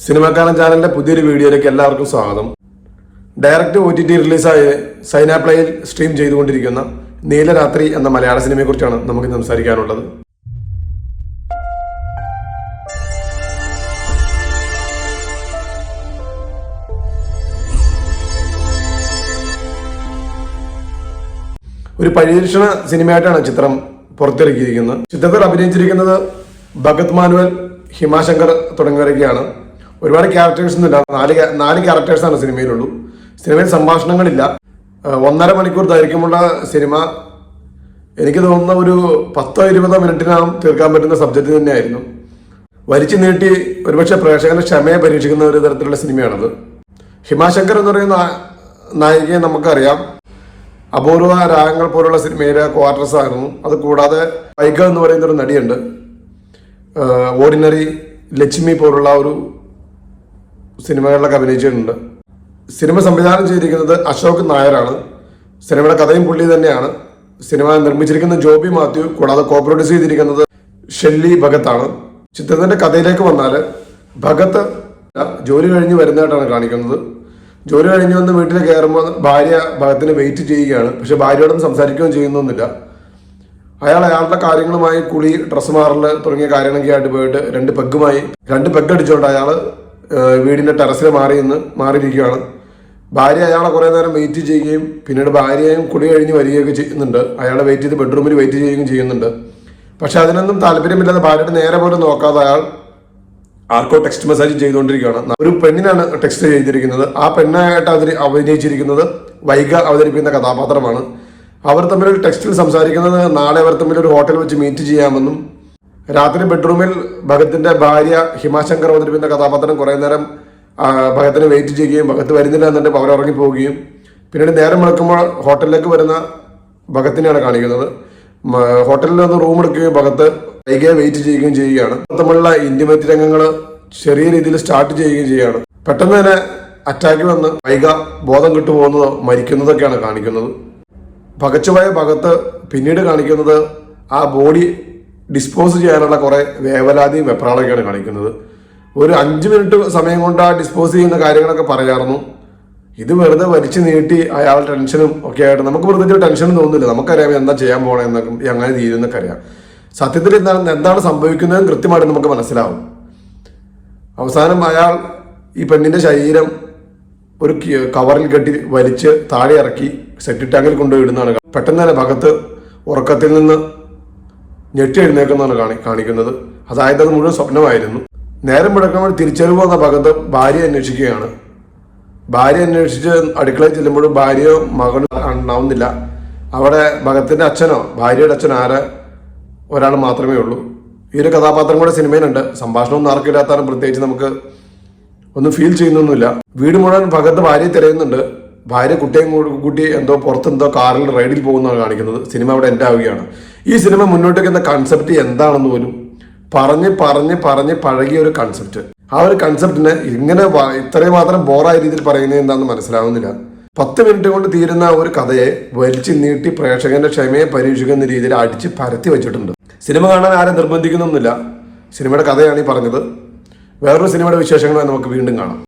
സിനിമാക്കാരൻ ചാനലിന്റെ പുതിയൊരു വീഡിയോയിലേക്ക് എല്ലാവർക്കും സ്വാഗതം. ഡയറക്റ്റ് OTT റിലീസായി സൈനാപ്ലയിൽ സ്ട്രീം ചെയ്തുകൊണ്ടിരിക്കുന്ന നീലരാത്രി എന്ന മലയാള സിനിമയെക്കുറിച്ചാണ് നമുക്ക് സംസാരിക്കാനുള്ളത്. ഒരു പരീക്ഷണ സിനിമയായിട്ടാണ് ചിത്രം പുറത്തിറക്കിയിരിക്കുന്നത്. ചിത്രത്തിൽ അഭിനയിച്ചിരിക്കുന്നത് ഭഗത് മാനുവൽ, ഹിമാശങ്കർ തുടങ്ങിയവരൊക്കെയാണ്. ഒരുപാട് ക്യാരക്ടേഴ്സ് ഒന്നുമില്ല, നാല് ക്യാരക്ടേഴ്സാണ് സിനിമയിലുള്ളൂ. സിനിമയിൽ സംഭാഷണങ്ങളില്ല. 1.5 മണിക്കൂർ ദൈർഘ്യമുള്ള സിനിമ എനിക്ക് തോന്നുന്ന ഒരു 10-20 മിനിറ്റിനകം തീർക്കാൻ പറ്റുന്ന സബ്ജക്റ്റ് തന്നെയായിരുന്നു. വലിച്ചു നീട്ടി ഒരുപക്ഷെ പ്രേക്ഷകന്റെ ക്ഷമയെ പരീക്ഷിക്കുന്ന ഒരു തരത്തിലുള്ള സിനിമയാണത്. ഹിമാശങ്കർ എന്ന് പറയുന്ന നായികയെ നമുക്കറിയാം. അപൂർവ രാഗങ്ങൾ പോലുള്ള സിനിമയിലെ ക്വാർട്ടേഴ്സ് ആയിരുന്നു. അത് കൂടാതെ വൈഗ എന്ന് പറയുന്ന ഒരു നടിയുണ്ട്. ഓർഡിനറി, ലക്ഷ്മി പോലുള്ള ഒരു സിനിമകളിലൊക്കെ അഭിനയിച്ചിട്ടുണ്ട്. സിനിമ സംവിധാനം ചെയ്തിരിക്കുന്നത് അശോക് നായരാണ്. സിനിമയുടെ കഥയും പുള്ളി തന്നെയാണ്. സിനിമ നിർമ്മിച്ചിരിക്കുന്നത് ജോബി മാത്യു, കൂടാതെ കോപ്രൊഡ്യൂസ് ചെയ്തിരിക്കുന്നത് ഷെല്ലി ഭഗത്താണ്. ചിത്രത്തിന്റെ കഥയിലേക്ക് വന്നാൽ, ഭഗത്ത് ജോലി കഴിഞ്ഞ് വരുന്നതായിട്ടാണ് കാണിക്കുന്നത്. ജോലി കഴിഞ്ഞ് വന്ന് വീട്ടിൽ കയറുമ്പോൾ ഭാര്യ ഭഗത്തിന് വെയിറ്റ് ചെയ്യുകയാണ്. പക്ഷെ ഭാര്യയോടൊന്നും സംസാരിക്കുകയും ചെയ്യുന്നൊന്നുമില്ല. അയാളുടെ കാര്യങ്ങളുമായി കുളി, ഡ്രസ്സ് മാറല് തുടങ്ങിയ കാര്യങ്ങളൊക്കെ ആയിട്ട് പോയിട്ട് 2 പെഗ് അടിച്ചുകൊണ്ട് അയാൾ വീടിന്റെ ടെറസിൽ മാറിയിരിക്കുകയാണ്. ഭാര്യ അയാളെ കുറേ നേരം വെയിറ്റ് ചെയ്യുകയും പിന്നീട് ഭാര്യയും കുളി കഴിഞ്ഞ് വരികയൊക്കെ ചെയ്യുന്നുണ്ട്. അയാളെ വെയിറ്റ് ചെയ്ത് ബെഡ്റൂമിൽ വെയിറ്റ് ചെയ്യുകയും ചെയ്യുന്നുണ്ട്. പക്ഷെ അതിനൊന്നും താല്പര്യമില്ലാതെ ഭാര്യയുടെ നേരെ പോലും നോക്കാതെ അയാൾ ആർക്കോ ടെക്സ്റ്റ് മെസ്സേജ് ചെയ്തുകൊണ്ടിരിക്കുകയാണ്. ഒരു പെണ്ണിനാണ് ടെക്സ്റ്റ് ചെയ്തിരിക്കുന്നത്. ആ പെണ്ണായിട്ട് അഭിനയിച്ചിരിക്കുന്നത് വൈഗ അവതരിപ്പിക്കുന്ന കഥാപാത്രമാണ്. അവർ തമ്മിൽ ഒരു ടെക്സ്റ്റിൽ സംസാരിക്കുന്നത് നാളെ അവർ തമ്മിൽ ഒരു ഹോട്ടലിൽ വെച്ച് മീറ്റ് ചെയ്യാമെന്നും, രാത്രി ബെഡ്റൂമിൽ ഭഗത്തിന്റെ ഭാര്യ ഹിമാശങ്കർ അവതരിപ്പിക്കുന്ന കഥാപാത്രം കുറേ നേരം ഭഗത്തിനെ വെയിറ്റ് ചെയ്യുകയും ഭഗത്ത് വരുന്നില്ല എന്നുണ്ടെങ്കിൽ അവർ ഇറങ്ങിപ്പോവുകയും പിന്നീട് നേരം വെളുക്കുമ്പോൾ ഹോട്ടലിലേക്ക് വരുന്ന ഭഗത്തിനെയാണ് കാണിക്കുന്നത്. ഹോട്ടലിൽ നിന്ന് റൂം എടുക്കുകയും ഭഗത്ത് വൈകിയെ വെയിറ്റ് ചെയ്യുകയും ചെയ്യുകയാണ്. തമ്മിലുള്ള ഇന്റിമേറ്റ് രംഗങ്ങൾ ചെറിയ രീതിയിൽ സ്റ്റാർട്ട് ചെയ്യുകയും ചെയ്യുകയാണ്. പെട്ടെന്ന് തന്നെ അറ്റാക്ക് വന്ന് വൈഗ ബോധം കിട്ടുപോകുന്നതോ മരിക്കുന്നതൊക്കെയാണ് കാണിക്കുന്നത്. പകച്ചുപോയ ഭഗത്ത് പിന്നീട് കാണിക്കുന്നത് ആ ബോഡി ഡിസ്പോസ് ചെയ്യാനുള്ള കുറെ വേവലാതിയും വെപ്രാളൊക്കെയാണ് കാണിക്കുന്നത്. ഒരു 5 മിനിറ്റ് സമയം കൊണ്ട് ആ ഡിസ്പോസ് ചെയ്യുന്ന കാര്യങ്ങളൊക്കെ പറയാറുന്നു. ഇത് വെറുതെ വലിച്ചു നീട്ടി അയാൾ ടെൻഷനും ഒക്കെ ആയിട്ട് നമുക്ക് വെറുതെ ടെൻഷനും തോന്നുന്നില്ല. നമുക്കറിയാം എന്താ ചെയ്യാൻ പോകണേ എന്നൊക്കെ, അങ്ങനെ തീരുന്നൊക്കെ അറിയാം. സത്യത്തിൽ എന്താണ് സംഭവിക്കുന്നതെന്ന് കൃത്യമായിട്ട് നമുക്ക് മനസ്സിലാവും. അവസാനം അയാൾ ഈ പെണ്ണിന്റെ ശരീരം ഒരു കവറിൽ കെട്ടി വലിച്ച് താഴെ ഇറക്കി സെപ്റ്റിക് ടാങ്കിൽ കൊണ്ടുപോയി ഇടുന്നതാണ്. പെട്ടെന്ന് തന്നെ ഭഗത്ത് ഉറക്കത്തിൽ നിന്ന് ഞെട്ടി എഴുന്നേക്കുന്നതാണ് കാണിക്കുന്നത്. അതായത് അത് മുഴുവൻ സ്വപ്നമായിരുന്നു. നേരം മുടക്കുമ്പോൾ തിരിച്ചറിവ് വന്ന ഭഗത്ത് ഭാര്യ അന്വേഷിക്കുകയാണ്. ഭാര്യ അന്വേഷിച്ച് അടുക്കളയിൽ ചെല്ലുമ്പോഴും ഭാര്യയോ മകനോ ഉണ്ടാവുന്നില്ല. അവിടെ ഭഗത്തിന്റെ അച്ഛനോ ഭാര്യയുടെ അച്ഛനോ ഒരാൾ മാത്രമേ ഉള്ളൂ. ഈ ഒരു കഥാപാത്രം കൂടെ സിനിമയിലുണ്ട്. സംഭാഷണമൊന്നും ആർക്കില്ലാത്തതാണ്, പ്രത്യേകിച്ച് നമുക്ക് ഒന്നും ഫീൽ ചെയ്യുന്നൊന്നുമില്ല. വീട് മുഴുവൻ ഭഗത്ത് ഭാര്യയെ തിരയുന്നുണ്ട്. ഭാര്യ കുട്ടിയും കൂട്ടി പുറത്തെന്തോ കാറിൽ റൈഡിൽ പോകുന്നതാണ് കാണിക്കുന്നത്. സിനിമ അവിടെ എൻഡ് ആവുകയാണ്. ഈ സിനിമ മുന്നോട്ടേക്കുന്ന കൺസെപ്റ്റ് എന്താണെന്ന് പോലും പറഞ്ഞ് പഴകിയ ഒരു കൺസെപ്റ്റ്. ആ ഒരു കൺസെപ്റ്റിനെ ഇങ്ങനെ ഇത്രയും മാത്രം ബോറായ രീതിയിൽ പറയുന്നത് എന്താണെന്ന് മനസ്സിലാവുന്നില്ല. 10 മിനിറ്റ് കൊണ്ട് തീരുന്ന ഒരു കഥയെ വലിച്ചു നീട്ടി പ്രേക്ഷകന്റെ ക്ഷമയെ പരീക്ഷിക്കുന്ന രീതിയിൽ അടിച്ച് പരത്തി വെച്ചിട്ടുണ്ട്. സിനിമ കാണാൻ ആരും നിർബന്ധിക്കുന്നൊന്നുമില്ല. സിനിമയുടെ കഥയാണ് ഈ പറഞ്ഞത്. വേറൊരു സിനിമയുടെ വിശേഷങ്ങളുമായി നമുക്ക് വീണ്ടും കാണാം.